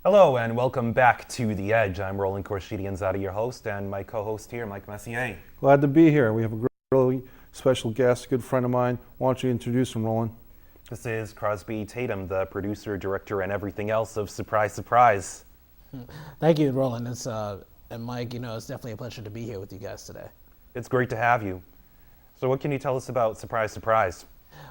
Hello and welcome back to The Edge. I'm Roland Korshidianzadeh, your host, and my co-host here, Mike Messier. Glad to be here. We have a really special guest, a good friend of mine. Why don't you introduce him, Roland? This is Crosby Tatum, the producer, director, and everything else of Surprise Surprise. Thank you, Roland. And Mike, it's definitely a pleasure to be here with you guys today. It's great to have you. So what can you tell us about Surprise Surprise?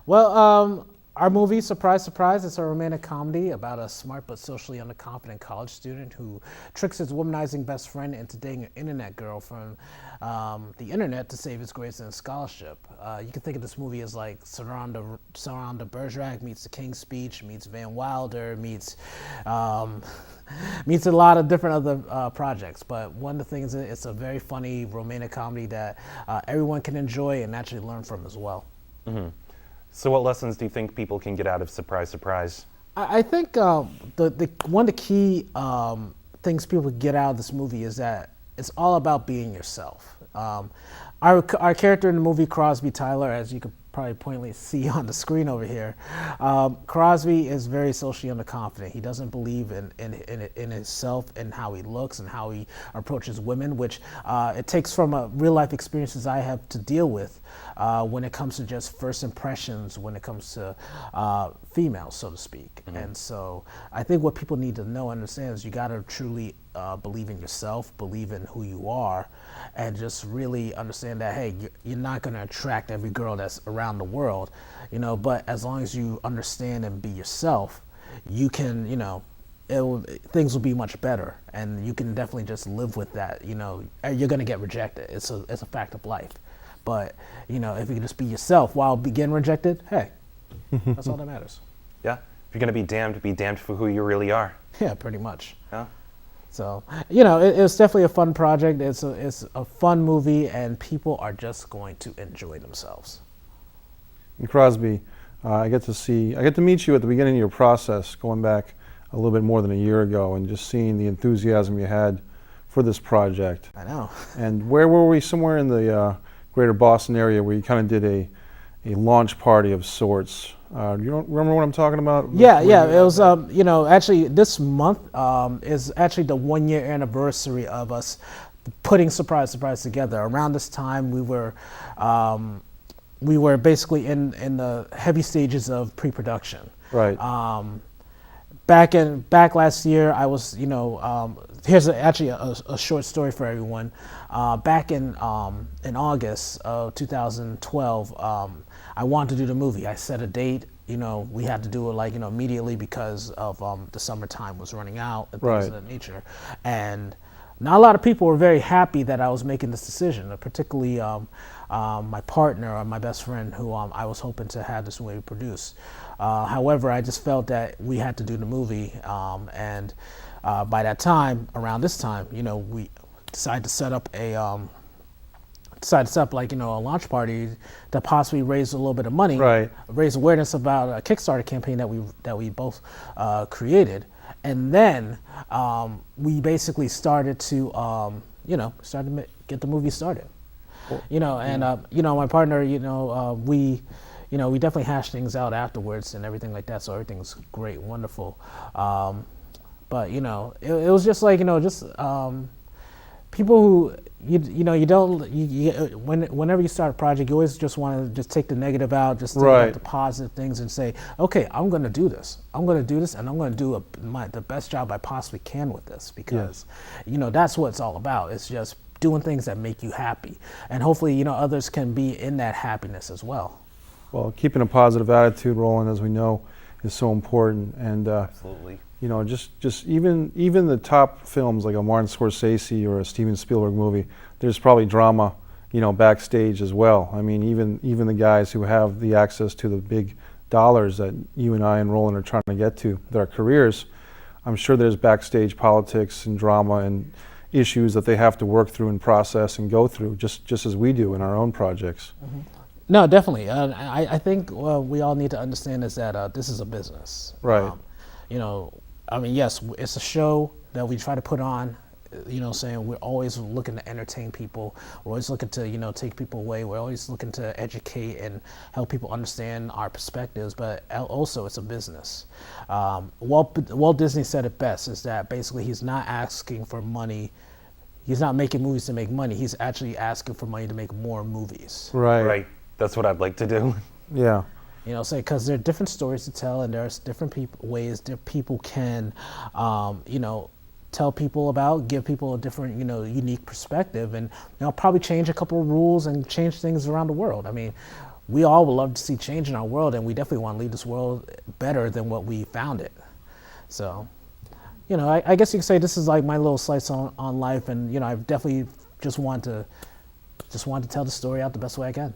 Well, our movie, Surprise Surprise, is a romantic comedy about a smart but socially underconfident college student who tricks his womanizing best friend into dating an internet girl from the internet to save his grades and scholarship. You can think of this movie as like Saron de Bergerac meets The King's Speech, meets Van Wilder, meets a lot of different other projects. But one of the things is it's a very funny romantic comedy that everyone can enjoy and actually learn from as well. Mm-hmm. So what lessons do you think people can get out of Surprise Surprise? I think one of the key things people get out of this movie is that it's all about being yourself. Our character in the movie, Crosby Tyler, as you could probably pointedly see on the screen over here, Crosby is very socially underconfident. He doesn't believe in himself and how he looks and how he approaches women, which it takes from real life experiences I have to deal with when it comes to just first impressions, when it comes to females, so to speak. Mm-hmm. And so I think what people need to know, understand, is you got to truly believe in yourself, believe in who you are, and just really understand that, hey, you're not going to attract every girl that's around the world, but as long as you understand and be yourself, you can, things will be much better, and you can definitely just live with that. You're going to get rejected. It's a fact of life. But, if you can just be yourself while getting rejected, hey, that's all that matters. Yeah. If you're going to be damned for who you really are. Yeah, pretty much. Yeah. So, it was definitely a fun project. It's a fun movie, and people are just going to enjoy themselves. And Crosby, I get to meet you at the beginning of your process, going back a little bit more than a year ago, and just seeing the enthusiasm you had for this project. I know. And where were we? Somewhere in the greater Boston area, where you kind of did a launch party of sorts. You don't remember what I'm talking about? Yeah. It was, actually this month is actually the 1-year anniversary of us putting Surprise Surprise together. Around this time, we were basically in the heavy stages of pre-production. Right. Back last year, I was, here's actually a short story for everyone. Back in August of 2012, I wanted to do the movie. I set a date. We had to do it immediately because of the summertime was running out and things of that nature. And not a lot of people were very happy that I was making this decision, particularly my partner or my best friend, who I was hoping to have this movie produced. However, I just felt that we had to do the movie, and by that time, around this time, we decided to set up a launch party to possibly raise a little bit of money, raise awareness about a Kickstarter campaign that we both created, and then we basically started to get the movie started. My partner, we definitely hashed things out afterwards and everything like that. So everything's great, wonderful. But it was just people who whenever you start a project, you always just want to just take the negative out, just think about the positive things and say, okay, I'm going to do this. I'm going to do this, and I'm going to do the best job I possibly can with this, because that's what it's all about. It's just doing things that make you happy, and hopefully others can be in that happiness as well. Well, keeping a positive attitude, Roland, as we know, is so important. And absolutely. Just even the top films like a Martin Scorsese or a Steven Spielberg movie, there's probably drama, backstage as well. I mean, even the guys who have the access to the big dollars that you and I and Roland are trying to get to, their careers, I'm sure there's backstage politics and drama and issues that they have to work through and process and go through, just as we do in our own projects. Mm-hmm. No, definitely. I think we all need to understand is that this is a business. Right. Yes, it's a show that we try to put on. saying we're always looking to entertain people. We're always looking to, take people away. We're always looking to educate and help people understand our perspectives. But also, it's a business. Walt Disney said it best: is that basically he's not asking for money. He's not making movies to make money. He's actually asking for money to make more movies. Right. Right. That's what I'd like to do. Yeah. Because there are different stories to tell, and there's different ways that people can, tell people about, give people a different, unique perspective, and probably change a couple of rules and change things around the world. I mean, we all would love to see change in our world, and we definitely want to leave this world better than what we found it. So, I guess you could say this is like my little slice on life, and I've definitely just wanted to tell the story out the best way I can.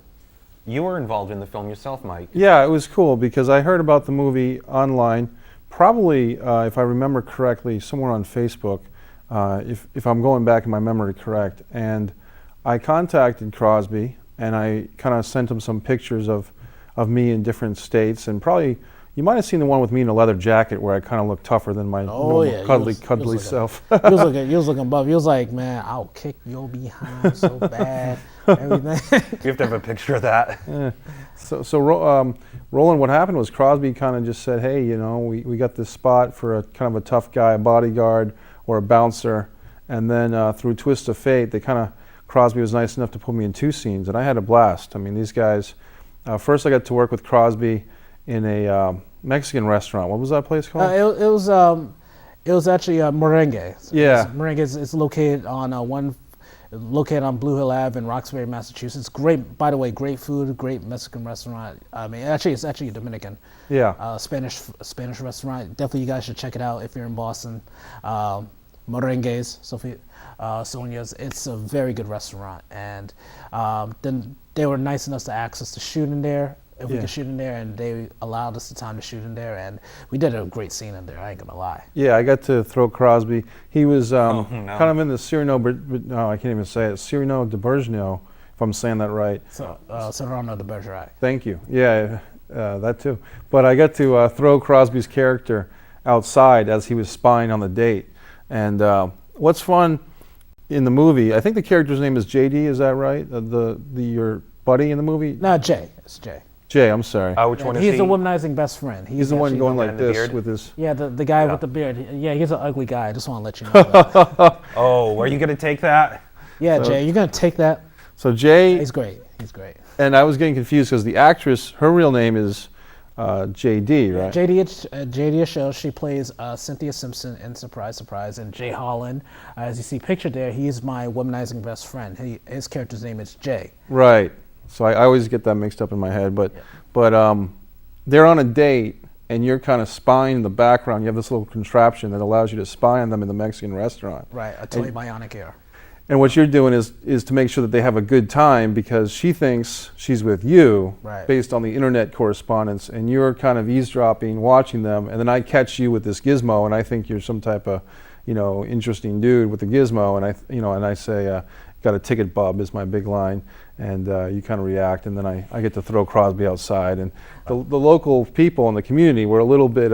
You were involved in the film yourself, Mike. Yeah, it was cool because I heard about the movie online, probably, if I remember correctly, somewhere on Facebook, if I'm going back in my memory correct. And I contacted Crosby, and I kind of sent him some pictures of me in different states, and probably you might have seen the one with me in a leather jacket where I kind of looked tougher than my normal cuddly self. You was looking buff. You was like, man, I'll kick your behind so bad. Everything. You have to have a picture of that. Roland, what happened was Crosby kind of just said, hey, we got this spot for a kind of a tough guy, a bodyguard or a bouncer. And then through twist of fate, Crosby was nice enough to put me in 2 scenes, and I had a blast. I mean, these guys, first I got to work with Crosby in a Mexican restaurant. What was that place called? It was actually Merengue. Yeah. Merengue is located on Blue Hill Ave in Roxbury, Massachusetts. Great, by the way, great food, great Mexican restaurant. I mean, it's actually a Dominican. Yeah. Spanish restaurant. Definitely, you guys should check it out if you're in Boston. Merengue's, Sonia's. It's a very good restaurant, and then they were nice enough to ask us to shoot in there. If we could shoot in there, and they allowed us the time to shoot in there, and we did a great scene in there. I ain't gonna lie. Yeah, I got to throw Crosby. He was kind of in the Cyrano, no, I can't even say it. Cyrano de Bergerac, if I'm saying that right. Cyrano de Bergerac. Thank you. Yeah, that too. But I got to throw Crosby's character outside as he was spying on the date. And what's fun in the movie? I think the character's name is JD. Is that right? Your buddy in the movie? No, Jay. It's Jay. Jay, I'm sorry. Which one is he's he? the womanizing best friend. He's the one going like this beard? with his... Yeah, the guy with the beard. Yeah, he's an ugly guy. I just want to let you know that. Oh, are you going to take that? Yeah, Jay, you're going to take that. So Jay... He's great. He's great. And I was getting confused because the actress, her real name is JD, right? JD Ashell, she plays Cynthia Simpson in Surprise, Surprise, and Jay Holland. As you see pictured there, he's my womanizing best friend. His character's name is Jay. Right. So I always get that mixed up in my head, but they're on a date, and you're kind of spying in the background. You have this little contraption that allows you to spy on them in the Mexican restaurant. Right, a toy bionic ear. And what you're doing is to make sure that they have a good time because she thinks she's with you based on the internet correspondence, and you're kind of eavesdropping, watching them, and then I catch you with this gizmo, and I think you're some type of, interesting dude with the gizmo, and I say, got a ticket, bub, is my big line. And you kind of react, and then I get to throw Crosby outside. And the local people in the community were a little bit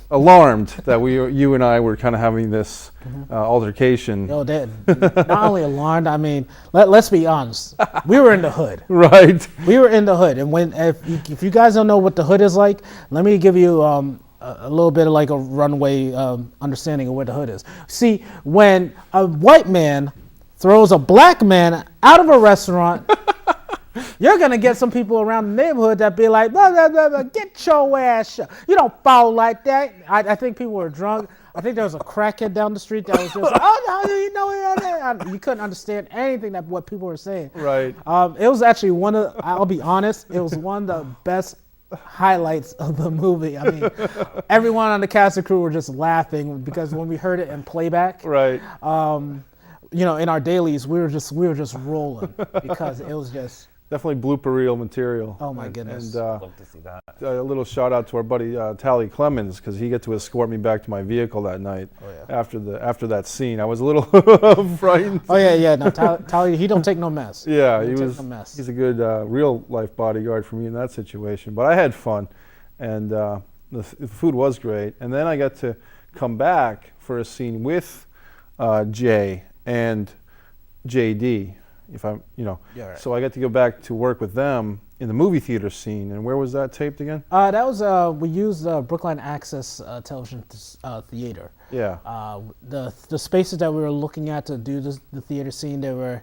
alarmed that you and I were kind of having this altercation. No, not only alarmed, I mean, let's be honest. We were in the hood. Right. We were in the hood. And if you guys don't know what the hood is like, let me give you a little bit of like a runway understanding of where the hood is. See, when a white man throws a black man out of a restaurant, you're going to get some people around the neighborhood that be like, blah, blah, blah, blah, get your ass shut. You don't foul like that. I think people were drunk. I think there was a crackhead down the street that was just like, oh, no, you know, you couldn't understand anything what people were saying. Right. It was actually I'll be honest, it was one of the best highlights of the movie. I mean, everyone on the cast and crew were just laughing because when we heard it in playback. Right. In our dailies, we were just rolling because it was just definitely blooper reel material. Oh my goodness! And love to see that. A little shout out to our buddy Tally Clemens because he got to escort me back to my vehicle that night. Oh, yeah. After that scene, I was a little frightened. Oh yeah. No, Tally, he don't take no mess. Yeah, he's a good real life bodyguard for me in that situation. But I had fun, and the food was great. And then I got to come back for a scene with Jay and JD, if I'm, Yeah, right. So I got to go back to work with them in the movie theater scene. And where was that taped again? That was we used Brookline Access Television Theater. Yeah. The spaces that we were looking at to do the theater scene, they were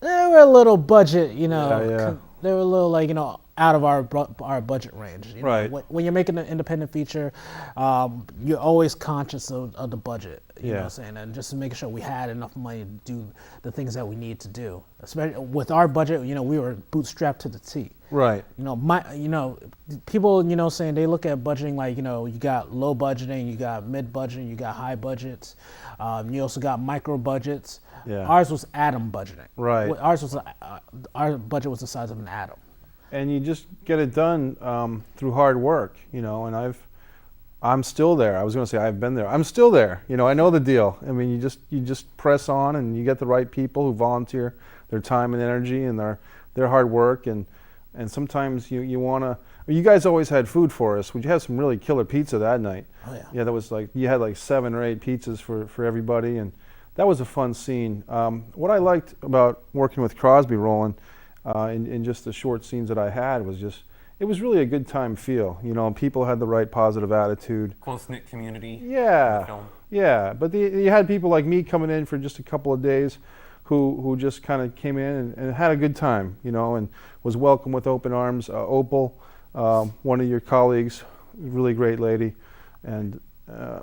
a little budget, Yeah. they were a little like out of our budget range. Right. When you're making an independent feature, you're always conscious of the budget. You know what I'm saying, and just making sure we had enough money to do the things that we need to do. Especially with our budget, we were bootstrapped to the T. Right. People, saying they look at budgeting like, you got low budgeting, you got mid budgeting, you got high budgets. You also got micro budgets. Yeah. Ours was atom budgeting. Right. Our budget was the size of an atom. And you just get it done through hard work, and I'm still there. I was going to say I've been there. I'm still there. I know the deal. I mean, you just press on, and you get the right people who volunteer their time and energy and their hard work, and sometimes you want to. You guys always had food for us. Would you have some really killer pizza that night? Oh yeah. Yeah, that was like you had like 7 or 8 pizzas for everybody, and that was a fun scene. What I liked about working with Crosby, Roland, in just the short scenes that I had was just. It was really a good time feel, people had the right positive attitude. Close-knit community. Yeah, Film. yeah, but you had people like me coming in for just a couple of days who just kind of came in and had a good time, and was welcomed with open arms. Opal, one of your colleagues, really great lady, and yeah.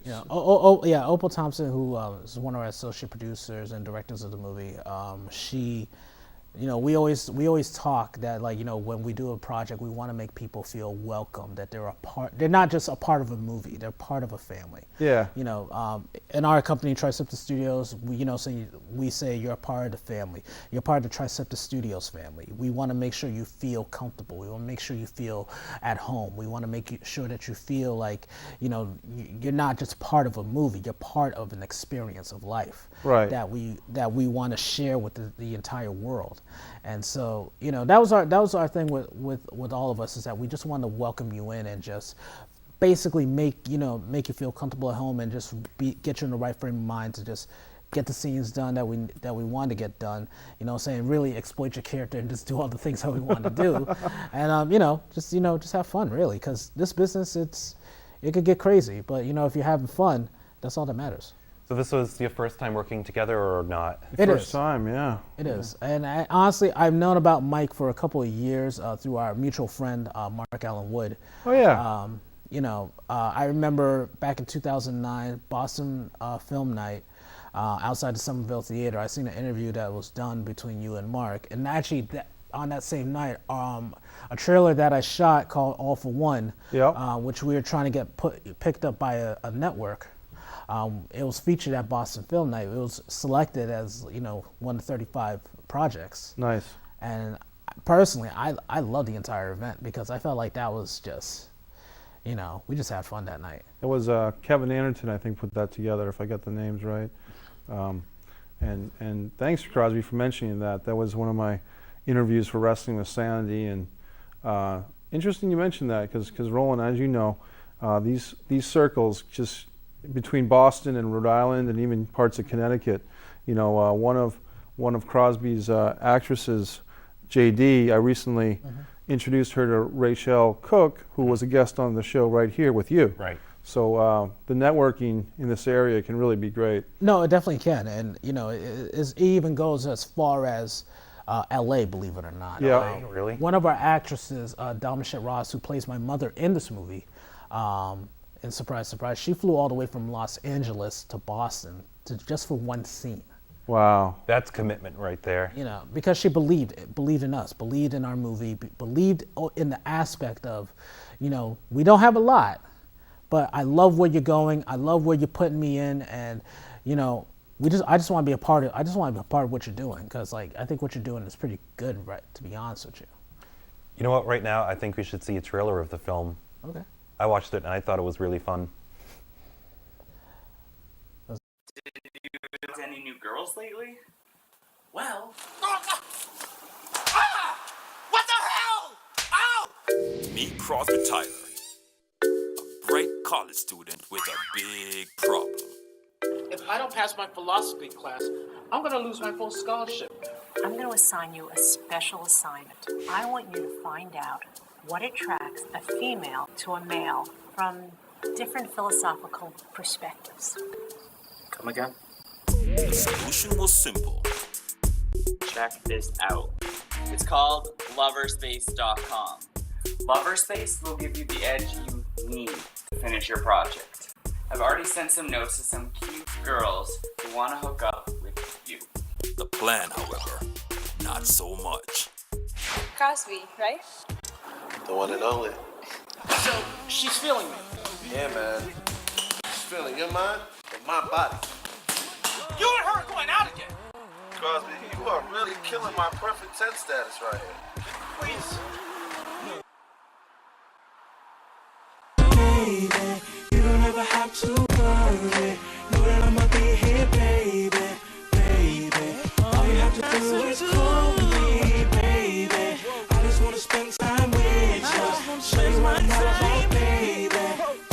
Yeah, Opal Thompson, who is one of our associate producers and directors of the movie, she we always talk that when we do a project, we want to make people feel welcome, that they're a part. They're not just a part of a movie; they're part of a family. Yeah. In our company, Triceptus Studios, we say you're a part of the family. You're part of the Triceptus Studios family. We want to make sure you feel comfortable. We want to make sure you feel at home. We want to make sure that you feel like you're not just part of a movie. You're part of an experience of life. Right. That we want to share with the entire world. And so, that was our thing with all of us, is that we just want to welcome you in and just basically make you feel comfortable at home, and just get you in the right frame of mind to just get the scenes done that we want to get done. Really exploit your character and just do all the things that we want to do, and just have fun, really, because this business it could get crazy, but if you're having fun, that's all that matters. So this was your first time working together or not? First time, yeah. It is. And honestly, I've known about Mike for a couple of years through our mutual friend, Mark Allen Wood. Oh yeah. I remember back in 2009, Boston Film Night, outside the Somerville Theater, I seen an interview that was done between you and Mark. And actually, on that same night, a trailer that I shot called All for One, which we were trying to get picked up by a network. It was featured at Boston Film Night. It was selected as one of 35 projects. Nice. And personally, I love the entire event because I felt like that was just, we just had fun that night. It was Kevin Anderton, I think, put that together, if I got the names right. And thanks, Crosby, for mentioning that. That was one of my interviews for Wrestling with Sanity. And interesting you mentioned that because Roland, as you know, these circles just between Boston and Rhode Island and even parts of Connecticut, one of Crosby's actresses, JD, I recently introduced her to Rachel Cook, who was a guest on the show right here with you. Right. So the networking in this area can really be great. No, it definitely can, and it even goes as far as L.A., believe it or not. Yeah. Really? One of our actresses, Dalmachet Ross, who plays my mother in this movie, and surprise, surprise, she flew all the way from Los Angeles to Boston just for one scene. Wow. That's commitment right there. Because she believed in us, believed in our movie, believed in the aspect of, we don't have a lot, but I love where you're going. I love where you're putting me in, and I just want to be a part of. I just want to be a part of what you're doing, because I think what you're doing is pretty good, right? To be honest with you. You know what? Right now, I think we should see a trailer of the film. Okay. I watched it and I thought it was really fun. Did you meet any new girls lately? Well, What the hell? Ow! Meet Crosby Tyler, a bright college student with a big problem. if I don't pass my philosophy class, I'm gonna lose my full scholarship. I'm going to assign you a special assignment. I want you to find out what attracts a female to a male from different philosophical perspectives. Come again? The solution was simple. Check this out. It's called Loverspace.com. Loverspace will give you the edge you need to finish your project. I've already sent some notes to some cute girls who want to hook up with you. The plan, however, not so much. Crosby, right? The one and only. So she's feeling me. Yeah, man. She's feeling your mind and my body. You and her are going out again. Crosby, you are really killing my perfect 10 status right here. Please. Baby, you don't ever have to worry. Know that I'ma be here, baby, baby. All you have to do is call me, baby. I just wanna spend time with you. Show you my heart, baby,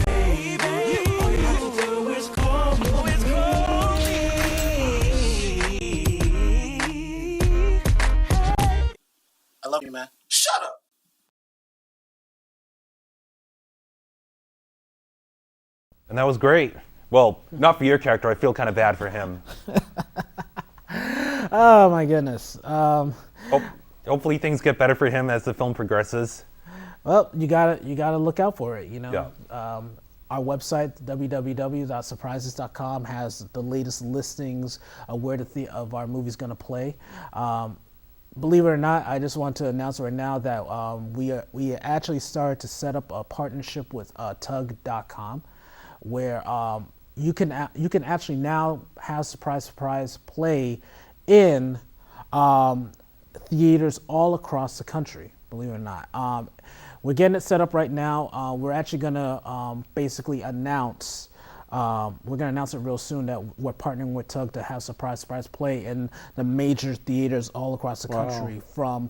baby. All you have to do is call me. I love you, man. Shut up. And that was great. Well, not for your character. I feel kind of bad for him. Oh my goodness. Hopefully things get better for him as the film progresses. Well, you gotta look out for it. You know, Yeah. Our website www.surprises.com has the latest listings of where of our movie's gonna play. Believe it or not, I just want to announce right now that we actually started to set up a partnership with Tug.com, where you can actually now have Surprise play in theaters all across the country. Believe it or not, we're getting it set up right now. We're actually gonna basically announce. We're gonna announce it real soon that we're partnering with Tug to have Surprise play in the major theaters all across the country, from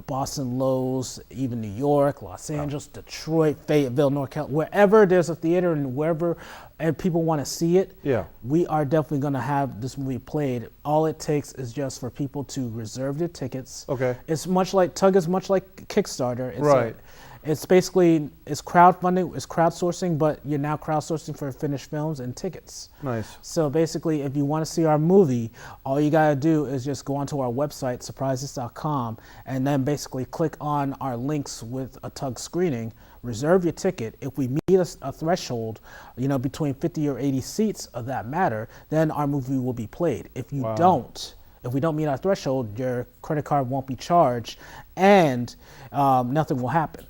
Boston Lowe's, even New York, Los Angeles, Detroit, Fayetteville, North Carolina, wherever there's a theater and wherever and people want to see it. Yeah. We are definitely gonna have this movie played. All it takes is just for people to reserve their tickets. Okay. It's much like Tug is much like Kickstarter. It's Right. It's basically, it's crowdfunding, it's crowdsourcing, but you're now crowdsourcing for finished films and tickets. Nice. So basically, if you want to see our movie, all you gotta do is just go onto our website, surprises.com, and then basically click on our links with a Tug screening, reserve your ticket. If we meet a threshold, between 50 or 80 seats of that matter, then our movie will be played. If you don't, if we don't meet our threshold, your credit card won't be charged, and nothing will happen.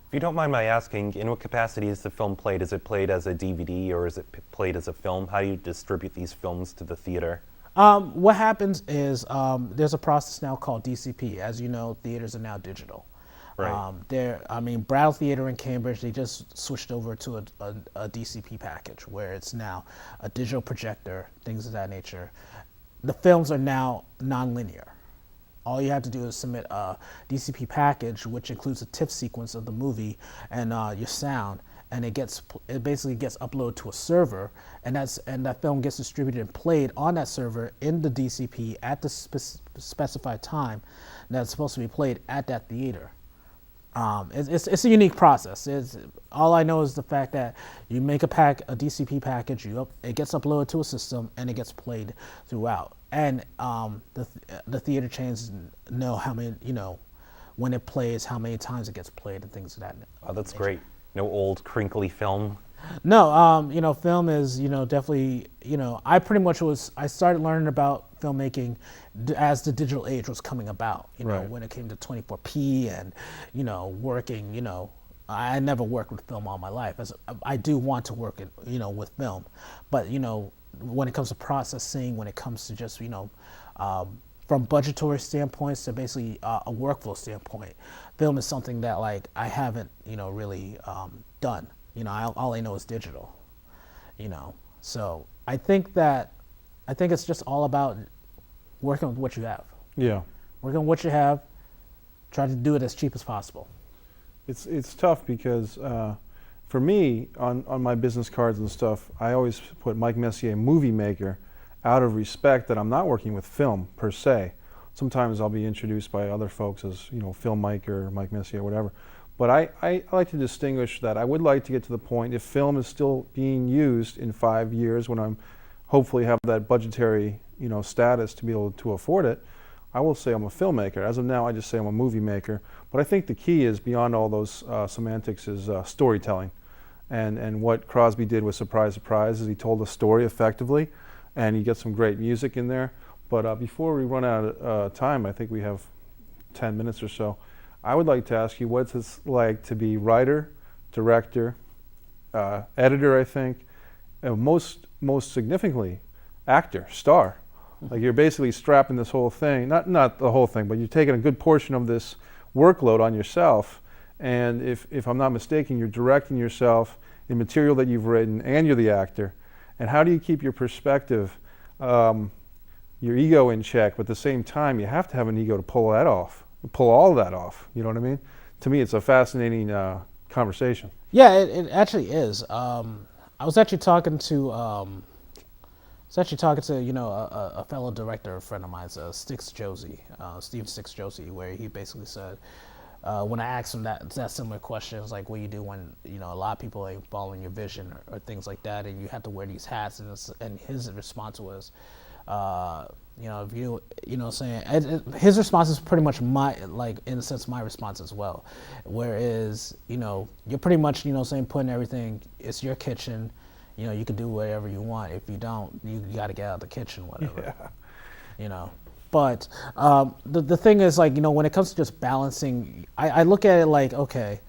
If you don't mind my asking, in what capacity is the film played? Is it played as a DVD or is it played as a film? How do you distribute these films to the theater? What happens is there's a process now called DCP. As you know, theaters are now digital. Right. Brattle Theater in Cambridge, they just switched over to a DCP package where it's now a digital projector, things of that nature. The films are now non-linear. All you have to do is submit a DCP package, which includes a TIFF sequence of the movie and your sound, and it basically gets uploaded to a server, and that film gets distributed and played on that server in the DCP at the specified time that's supposed to be played at that theater. It's a unique process. All I know is the fact that you make a DCP package, it gets uploaded to a system, and it gets played throughout. And the theater chains know how many, when it plays, how many times it gets played, and things of that. Oh, that's great. No old crinkly film. No, film is, definitely, I started learning about filmmaking as the digital age was coming about, Right. when it came to 24p and, working, I never worked with film all my life. I do want to work, with film, but, when it comes to processing, when it comes to just, from budgetary standpoints to basically a workflow standpoint, film is something that I haven't, really done. All I know is digital, So I think it's just all about working with what you have. Yeah. Working with what you have, try to do it as cheap as possible. It's tough because for me, on my business cards and stuff, I always put Mike Messier, movie maker, out of respect that I'm not working with film per se. Sometimes I'll be introduced by other folks as, film Mike or Mike Messier, whatever. But I like to distinguish that. I would like to get to the point, if film is still being used in 5 years, when I'm hopefully have that budgetary, status to be able to afford it, I will say I'm a filmmaker. As of now, I just say I'm a movie maker. But I think the key is, beyond all those semantics, is storytelling. And what Crosby did with Surprise, Surprise is he told a story effectively, and you get some great music in there. But before we run out of time, I think we have 10 minutes or so, I would like to ask you, what's it like to be writer, director, editor, I think, and most significantly, actor, star. Like, you're basically strapping this whole thing, not the whole thing, but you're taking a good portion of this workload on yourself. And if I'm not mistaken, you're directing yourself in material that you've written, and you're the actor. And how do you keep your perspective, your ego in check, but at the same time, you have to have an ego to pull that off, pull all of that off. You know what I mean? To me, it's a fascinating conversation. Yeah, it actually is. I was actually talking to a fellow director, a friend of mine, Steve Sticks Josie, where he basically said, when I asked him that similar question, it's like, what do you do when a lot of people ain't following your vision or things like that, and you have to wear these hats, and his response was, his response is pretty much in a sense, my response as well. Whereas, you're pretty much, putting everything, it's your kitchen, you can do whatever you want. If you don't, you got to get out of the kitchen, whatever. Yeah. But the thing is, when it comes to just balancing, I look at it like, okay,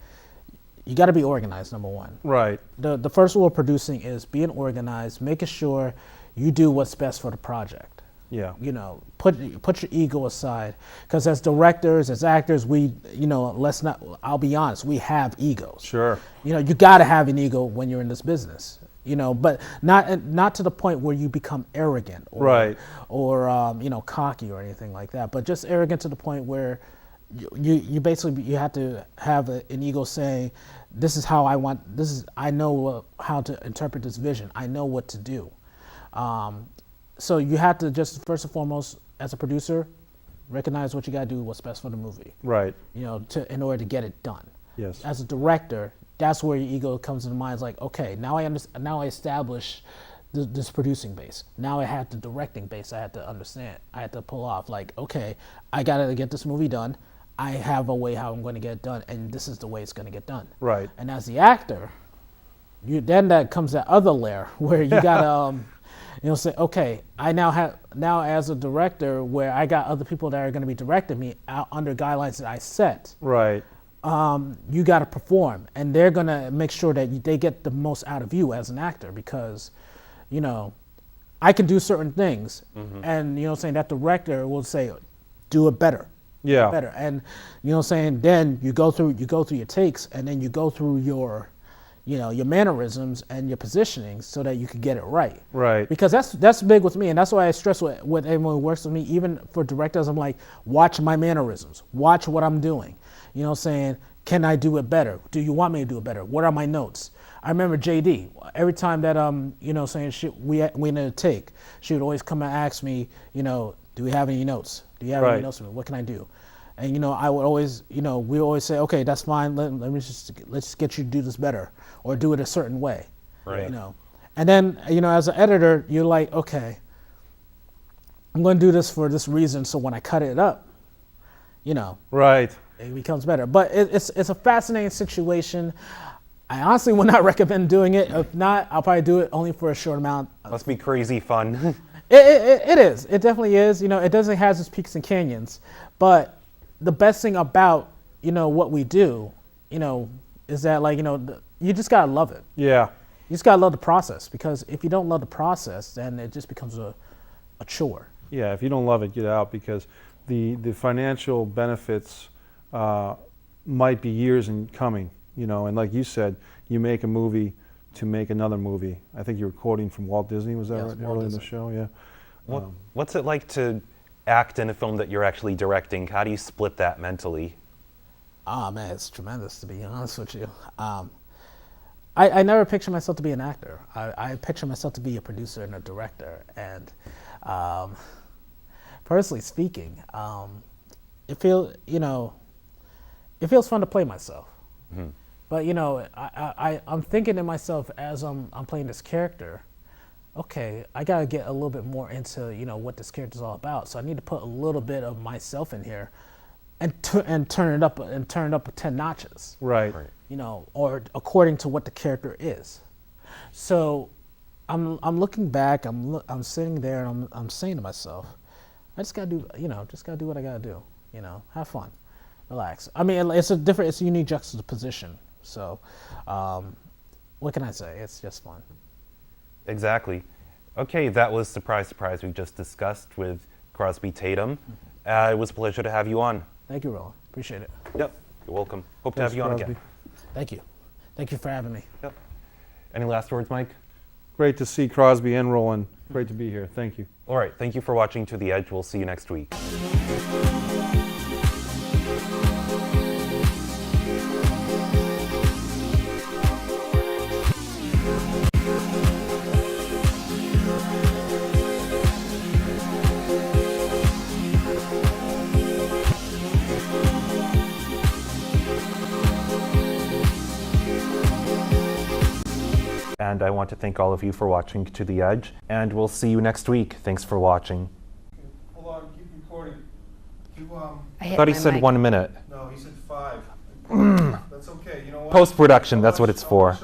you got to be organized, number one. Right. The first rule of producing is being organized, making sure you do what's best for the project. Yeah. Put your ego aside, because as directors, as actors, I'll be honest, we have egos. Sure. You got to have an ego when you're in this business. But not to the point where you become arrogant or, right, or cocky or anything like that, but just arrogant to the point where you basically, you have to have an ego saying, this is how I know how to interpret this vision. I know what to do. So you have to just, first and foremost, as a producer, recognize what you got to do, what's best for the movie. Right. In order to get it done. Yes. As a director, that's where your ego comes into mind. It's like, okay, now I establish this producing base. Now I had the directing base. I had to understand. I had to pull off. Like, okay, I gotta get this movie done. I have a way how I'm going to get it done, and this is the way it's going to get done. Right. And as the actor, then that comes that other layer where you gotta, say, okay, I now as a director, where I got other people that are going to be directing me under guidelines that I set. Right. You got to perform, and they're going to make sure that they get the most out of you as an actor, because, I can do certain things, and, that director will say, do it better. Yeah. Better. And, then you go through your takes, and then you go through your mannerisms and your positioning so that you can get it right. Right. Because that's big with me, and that's why I stress with everyone who works with me, even for directors, I'm like, watch my mannerisms, watch what I'm doing. Can I do it better? Do you want me to do it better? What are my notes? I remember JD, every time that we in a take, she would always come and ask me, do we have any notes? Do you have any notes for me? What can I do? And I would always, we always say, okay, that's fine. Let's just get you to do this better, or do it a certain way. Right. And then as an editor, you're like, okay, I'm going to do this for this reason. So when I cut it up, right, it becomes better. But it's a fascinating situation. I honestly would not recommend doing it. If not, I'll probably do it only for a short amount. Must be crazy fun. It is. It definitely is. It doesn't have its peaks and canyons, but the best thing about what we do, is that you just gotta love it. Yeah. You just gotta love the process, because if you don't love the process, then it just becomes a chore. Yeah. If you don't love it, get out, because the financial benefits might be years in coming. And like you said, you make a movie to make another movie. I think you were quoting from Walt Disney. Was that Yes, right? Walt Early in the Disney. show, yeah. What's it like to act in a film that you're actually directing? How do you split that mentally? Oh man, it's tremendous, to be honest with you. I never pictured myself to be an actor. I pictured myself to be a producer and a director. And personally speaking, it feels fun to play myself. But I'm thinking to myself as I'm playing this character, okay, I gotta get a little bit more into what this character's all about. So I need to put a little bit of myself in here, and turn it up 10 notches. Right. Or according to what the character is. So I'm looking back. I'm sitting there and I'm saying to myself, I just gotta do what I gotta do. Have fun, relax. I mean, it's a unique juxtaposition. So, what can I say? It's just fun. Exactly. Okay, that was Surprise, Surprise we just discussed with Crosby Tatum. It was a pleasure to have you on. Thank you, Roland. Appreciate it. Yep, you're welcome. Hope to Thanks, have you on Crosby. again. Thank you. Thank you for having me. Yep. Any last words, Mike? Great to see Crosby and Roland. Great to be here. Thank you. All right, thank you for watching To the Edge. We'll see you next week. And I want to thank all of you for watching To the Edge, and we'll see you next week. Thanks for watching. Hold on, keep recording. I thought he said 1 minute. No, he said 5. That's okay. You know what? Post-production, that's what it's for.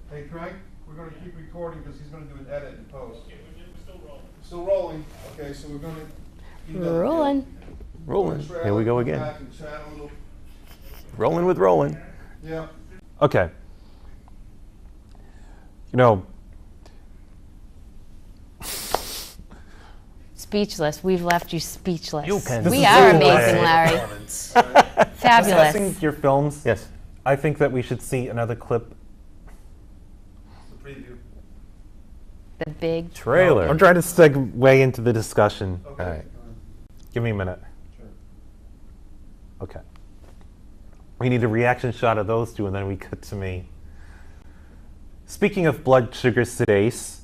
Hey, Craig, we're going to keep recording because he's going to do an edit in post. Okay, we're still rolling. Still rolling. Okay, so we're going to... Rolling. Rolling. Here we go again. Back and chat a little. Rolling with Roland. Yeah. Okay. Speechless. We've left you speechless. You can We say are that. amazing, Larry. Fabulous. Discussing your films, Yes. I think that we should see another clip. The preview. The big. Trailer. I'm trying to segue into the discussion. Okay. All right. Give me a minute. Sure. Okay. We need a reaction shot of those two, and then we cut to me. Speaking of blood sugar sedase,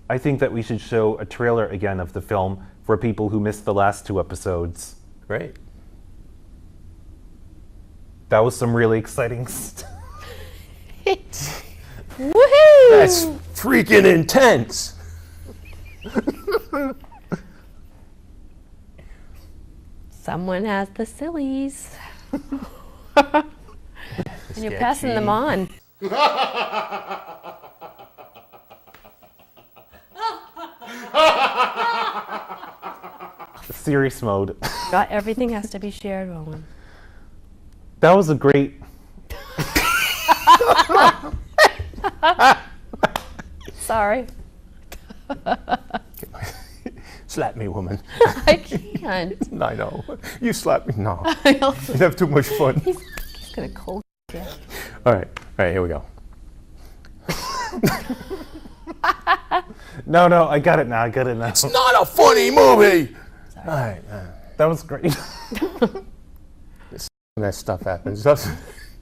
I think that we should show a trailer again of the film for people who missed the last 2 episodes. Great. That was some really exciting stuff. Woohoo! That's freaking intense. Someone has the sillies. And you're passing them on. Serious mode. Got everything has to be shared, Roland. That was a great... Sorry. Slap me, woman. I can't. I know. You slap me. No. I also, You have too much fun. he's gonna cold you. All right. Here we go. No, I got it now. It's not a funny movie. All right. That was great. That stuff happens.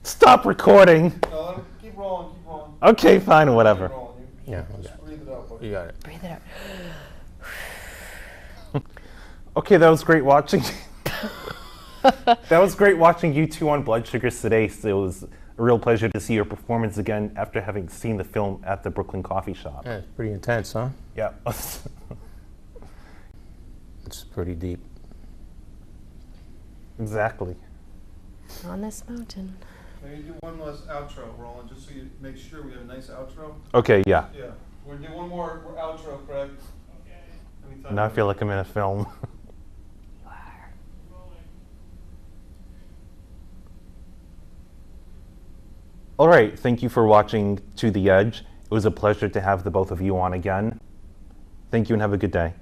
Stop recording. No, keep rolling, keep rolling. Okay, fine, whatever. Keep rolling. Yeah, Just okay. breathe it out. buddy. You got it. Breathe it out. Okay, that was great watching. That was great watching you two on Blood Sugar Sedase. It was a real pleasure to see your performance again after having seen the film at the Brooklyn Coffee Shop. Yeah, it's pretty intense, huh? Yeah. It's pretty deep. Exactly. On this mountain. Maybe do one last outro, Roland, just so you make sure we have a nice outro. Okay, yeah. Yeah. We'll do one more outro, Craig. Okay. Anytime. Now I feel like I'm in a film. You are. All right, thank you for watching To the Edge. It was a pleasure to have the both of you on again. Thank you and have a good day.